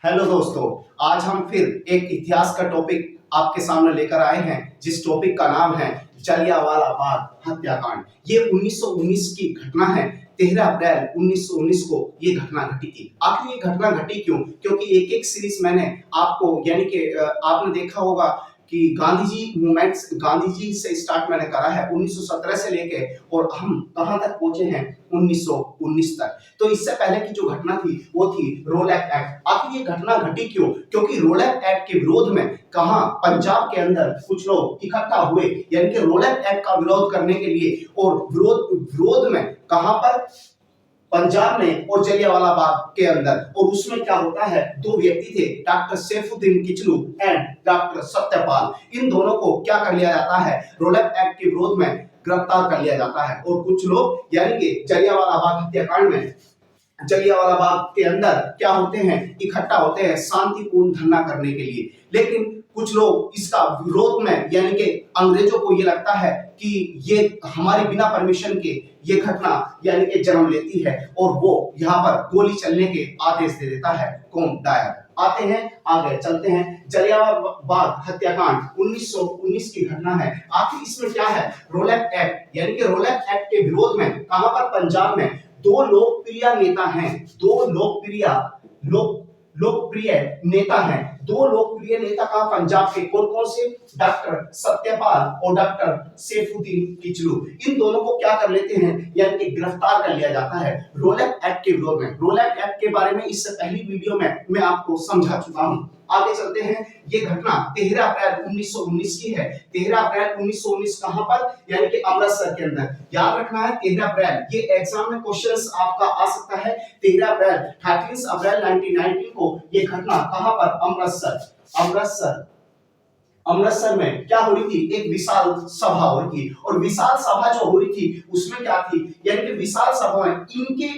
Hello दोस्तों, आज हम फिर एक इतिहास का टॉपिक आपके सामने लेकर आए हैं, जिस टॉपिक का नाम है जलियांवाला बाग हत्याकांड। ये 1919 की घटना है। 13 अप्रैल 1919 को ये घटना घटी थी। आखिर ये घटना घटी क्यों? क्योंकि एक एक सीरीज मैंने आपको यानी कि आपने देखा होगा कि गांधी जी मूवमेंट्स, गांधी जी से स्टार्ट मैंने करा है 1917 से लेके, और हम कहां तक पहुंचे हैं 1919 तक। तो इससे पहले की जो घटना थी वो थी रोलैक एक्ट। आखिर ये घटना घटी क्यों? क्योंकि रोलैक एक्ट के विरोध में कहा पंजाब के अंदर कुछ लोग इकट्ठा हुए, यानी कि रोलैक एक्ट का विरोध करने के लिए, और विरोध में कहां पर? पंजाब में और जलियांवाला बाग के अंदर। और उसमें क्या होता है, दो व्यक्ति थे, doctor Saifuddin Kitchlew and doctor Satyapal. इन दोनों को क्या कर लिया जाता है, रोलैक एक्ट के विरोध में गिरफ्तार कर लिया जाता है। और कुछ लोग यानी कि जलियांवाला बाग हत्याकांड में, जलियांवाला बाग के अंदर क्या होते हैं, इकट्ठा होते हैं शांतिपूर्ण धरना करने के लिए। लेकिन कुछ लोग इसका विरोध में, यानी कि अंग्रेजों को ये लगता है कि ये हमारे बिना परमिशन के ये घटना यानी कि जन्म लेती है, और वो यहाँ पर गोली चलने के आदेश दे देता है। कौन? डायर। आते हैं आगे, चलते हैं। जलियांवाला बाग हत्याकांड 1919 की घटना है। आखिर इसमें क्या है? रोलैक एक्ट, यानी कि रोलैक एक्ट के विरोध में कहां पर? पंजाब में दो लोकप्रिय नेता हैं, दो लोकप्रिय नेता हैं। दो लोकप्रिय नेता का पंजाब के कौन कौन से? डॉक्टर सत्यपाल और डॉक्टर सैफुद्दीन किचलू। इन दोनों को क्या कर लेते हैं, यानी कि गिरफ्तार कर लिया जाता है रोलैक एक्ट के विरोध में। रोलैक एक्ट के बारे में इससे पहली वीडियो में मैं आपको समझा चुका हूं। आगे चलते हैं। ये घटना 13 अप्रैल 1919 की है। 13 अप्रैल 1919 कहां पर? यानी कि अमृतसर के अंदर। याद रखना है 13 अप्रैल, ये एग्जाम में क्वेश्चंस आपका आ सकता है। 13 अप्रैल 13 अप्रैल 1919 को ये घटना कहां पर? अमृतसर में क्या हो रही थी? एक विशाल सभा हो रही थी। और विशाल सभा जो हो रही थी उसमें क्या थी, यानी कि विशाल सभा में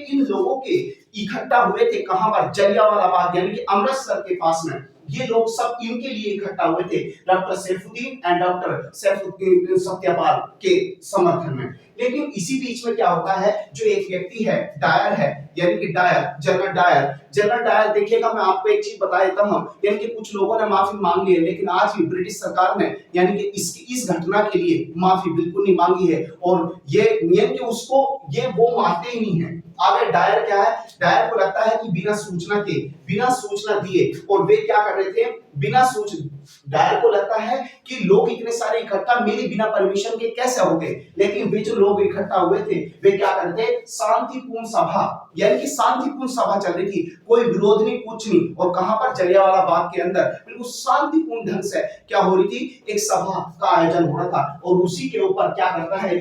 इन लोगों के इकट्ठा हुए थे कहां पर? जलियांवाला बाग, यानी कि अमृतसर के पास में। ये लोग सब इनके लिए इकट्ठा हुए थे, doctor Saifuddin and doctor Saifuddin Satyapal के समर्थन में। लेकिन इसी बीच में क्या होता है, जो एक व्यक्ति है, डायर है, यानी कि जनरल डायर देखिएगा, मैं आपको एक चीज बता देता हूं, यानी कि कुछ लोगों ने माफी मांग ली है, लेकिन आज भी ब्रिटिश सरकार ने यानी कि इस घटना के लिए माफी बिल्कुल नहीं मांगी है। और ये यानी कि उसको ये वो मानते ही नहीं है। आगे डायर क्या है? डायर को लगता है कि बिना सूचना दिए, और वे क्या कर रहे थे, डायर को लगता है कि लोग इतने सारे इकट्ठा मेरे बिना परमिशन के कैसे हो गए। लेकिन वे जो लोग इकट्ठा हुए थे वे क्या करते? शांतिपूर्ण सभा, यानी कि शांतिपूर्ण सभा चल रही थी, कोई विरोध नहीं, कुछ नहीं। और कहां पर? जलियांवाला बाग के अंदर बिल्कुल शांतिपूर्ण ढंग से क्या हो रही थी, एक सभा का आयोजन हो रहा था। और उसी के ऊपर क्या करता है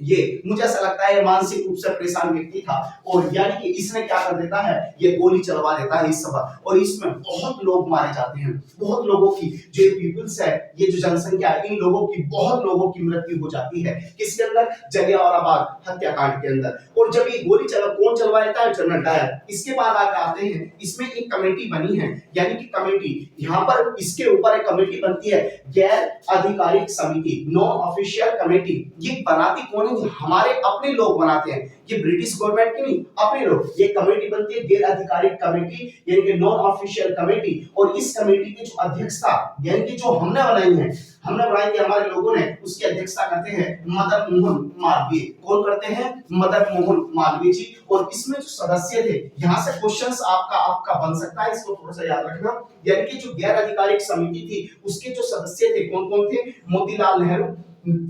ये मुझे ऐसा लगता है मानसिक रूप से परेशान व्यक्ति था, और यानी कि इसने क्या कर देता है, ये गोली चलवा देता है इस सभा। और इसमें बहुत लोग मारे जाते हैं, बहुत लोगों की जो पीपल्स है, ये जो जनसंख्या है, इन लोगों की, बहुत लोगों की मृत्यु हो जाती है। किसके अंदर? जलियांवाला बाग हत्याकांड के अंदर। और जब ये गोली कौन चलवा देता है? General Dyer. इसके बाद आगे आते हैं, इसमें एक कमेटी बनी है, यानी कि कमेटी, यहाँ पर इसके ऊपर एक कमेटी बनती है, गैर आधिकारिक समिति, नॉन ऑफिशियल कमेटी। ये बनाती कौन है? हमारे अपने लोग बनाते हैं, ये ब्रिटिश गवर्नमेंट की नहीं, अपने लोग। ये कमेटी बनती है गैर आधिकारिक कमेटी, यानी कि नॉन ऑफिशियल कमेटी। और इस कमेटी की जो अध्यक्षता, यानी कि जो हमने बनाई थी हमारे लोगों ने, उसकी अध्यक्षता करते हैं मदन मोहन मालवीय। कौन करते हैं? मदन मोहन मालवीय जी। और इसमें जो सदस्य थे, यहां से क्वेश्चंस आपका बन सकता है, इसको थोड़ा सा याद रखना। यानी कि जो गैर आधिकारिक समिति थी उसके जो सदस्य थे कौन कौन थे? मोतीलाल नेहरू,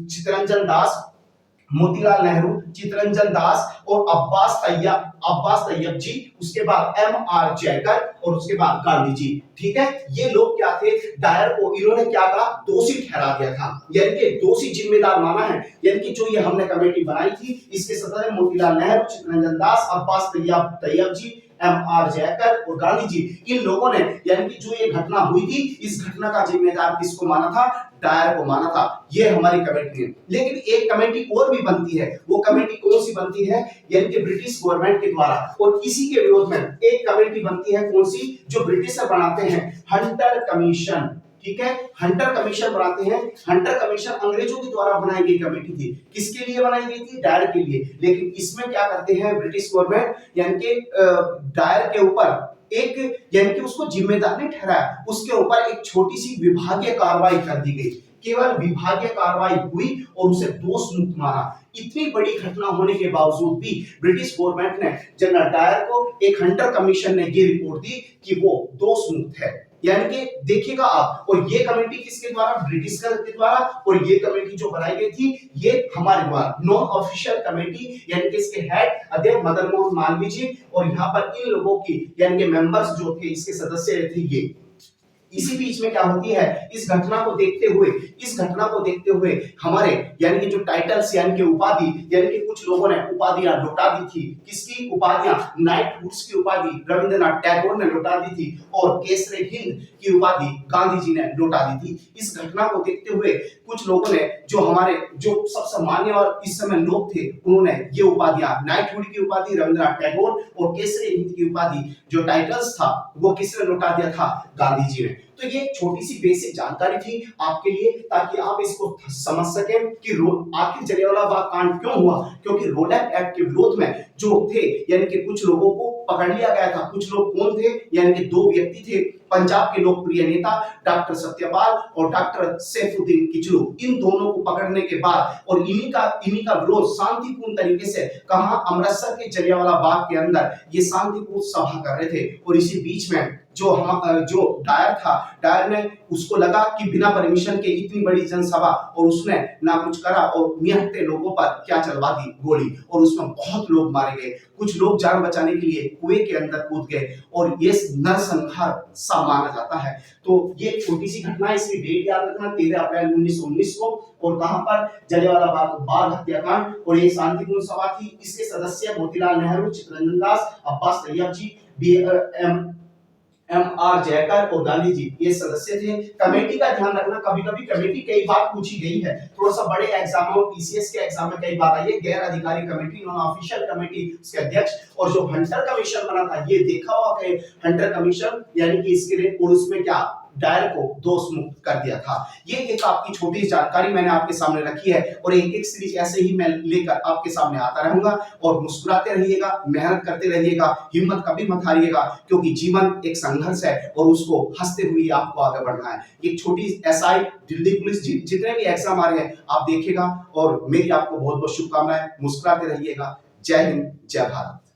चितरंजन दास और अब्बास तैयब जी, उसके बाद M.R. जयकर, और उसके बाद गांधी जी। ठीक है, ये लोग क्या थे? डायर को इन्होंने क्या कहा? दोषी ठहरा दिया था, यानी कि दोषी जिम्मेदार माना है। यानी कि जो ये हमने कमेटी बनाई थी, इसके सदस्य मोतीलाल नेहरू, चितरंजन दास, अब्बास तैयब जी, M.R. जयकर और गांधी जी। इन लोगों ने, यानी कि जो ये घटना हुई थी, इस घटना का जिम्मेदार किसको माना था? डायर को माना था। ये हमारी कमेटी है। लेकिन एक कमेटी और भी बनती है, वो कमेटी कौन सी बनती है? यानी कि ब्रिटिश गवर्नमेंट के द्वारा। और इसी के विरोध में एक कमेटी बनती है, कौन सी? जो ब्रिटिशर बनाते हैं, हंटर कमीशन। ठीक है, हंटर कमीशन बनाते हैं। हंटर कमीशन अंग्रेजों के द्वारा बनाई गई कमेटी थी। किसके लिए बनाई गई थी? डायर के लिए। लेकिन इसमें क्या करते हैं ब्रिटिश गवर्नमेंट, यानी कि डायर के ऊपर एक यानी कि उसको जिम्मेदार नहीं ठहराया, उसके ऊपर एक छोटी सी विभागीय कार्रवाई कर दी गई, केवल विभागीय कार्रवाई हुई और उसे दोष मुक्त माना। इतनी बड़ी घटना होने के बावजूद भी ब्रिटिश गवर्नमेंट ने जनरल डायर को, एक हंटर कमीशन ने ये रिपोर्ट दी कि वो दोष मुक्त है। यानी कि देखिएगा आप, और ये कमेटी किसके द्वारा, ब्रिटिश के द्वारा, और ये कमेटी जो बनाई गई थी ये हमारे द्वारा, नॉन ऑफिशियल कमेटी, यानी कि इसके हेड अध्यक्ष मदन मोहन मालवीय जी, और यहाँ पर इन लोगों की यानी कि मेंबर्स जो थे, इसके सदस्य थे ये। इसी बीच में क्या होती है, इस घटना को देखते हुए हमारे यानी कि जो टाइटल्स यानी कि उपाधि, यानी कि कुछ लोगों ने उपाधियां लौटा दी थी। किसकी उपाधियां, नाइटहुड्स की उपाधि रविंद्रनाथ टैगोर ने लौटा दी थी, और केसरे हिंद की उपाधि गांधी जी ने लौटा दी थी। इस घटना को देखते हुए कुछ लोगों ने, जो हमारे जो सबसे मान्य और इस समय लोग थे, उन्होंने ये उपाधियां, नाइटहुड की उपाधि रविंद्रनाथ टैगोर और केसरे हिंद की उपाधि जो टाइटल्स था वो किसने लौटा दिया था, गांधी जी ने। तो ये छोटी सी बेसिक जानकारी थी आपके लिए, ताकि आप इसको समझ सकें कि आखिर जलियांवाला बाग कांड क्यों हुआ। क्योंकि रोलैक एक्ट के विरोध में जो थे, यानी कि कुछ लोगों को पकड़ लिया गया था। कुछ लोग कौन थे, यानी कि दो व्यक्ति थे, पंजाब के लोकप्रिय नेता डॉक्टर सत्यपाल और डॉक्टर सैफुद्दीन किचलू। इन दोनों को पकड़ने के बाद और इन्हीं का विरोध शांतिपूर्ण तरीके से, कहां, अमृतसर के जलियांवाला बाग के अंदर ये शांतिपूर्ण सभा कर रहे थे। और इसी बीच में जो डायर था, डायर ने उसको लगा कि बिना परमिशन के इतनी बड़ी जनसभा, और उसने ना कुछ करा और निहत्थे लोगों पर क्या चलवा दी, गोली, और उसमें बहुत लोग मारे गए। कुछ लोग जान बचाने के लिए कुएं के अंदर कूद गए, और ये नरसंहार सा माना जाता है। तो ये छोटी सी घटना है, इसकी डेट याद रखना, 13 अप्रैल 1919 को, और कहां पर, जलियांवाला बाग हत्याकांड। और ये शांतिपूर्ण सभा थी। इसके सदस्य मोतीलाल नेहरू, चित्तरंजन दास, अब्बास तैयब जी, एम.आर. जयकर और गांधी जी ये सदस्य थे। कमेटी का ध्यान रखना, कभी-कभी कमेटी कई बार पूछी गई है, थोड़ा सा बड़े एग्जामों, पीसीएस के एग्जाम में कई बार आई है। गैर अधिकारी कमेटी, नॉन ऑफिशियल कमेटी, उसके अध्यक्ष, और जो हंटर कमीशन बना था, ये देखा हुआ कि हंटर कमीशन यानी कि इसके लिए, और उसमें क्या, डायर को दोष मुक्त कर दिया था। ये एक आपकी छोटी जानकारी मैंने आपके सामने रखी है, और एक सीरीज ऐसे ही मैं लेकर आपके सामने आता रहूंगा। और मुस्कुराते रहिएगा, मेहनत करते रहिएगा, हिम्मत कभी मत हारिएगा, क्योंकि जीवन एक संघर्ष है और उसको हंसते हुए आपको आगे बढ़ना है। एक छोटी एसआई, दिल्ली पुलिस, जितने भी एग्जाम आ रहे हैं आप देखिएगा, और मेरी आपको बहुत बहुत शुभकामनाएं। मुस्कुराते रहिएगा। जय हिंद, जय भारत।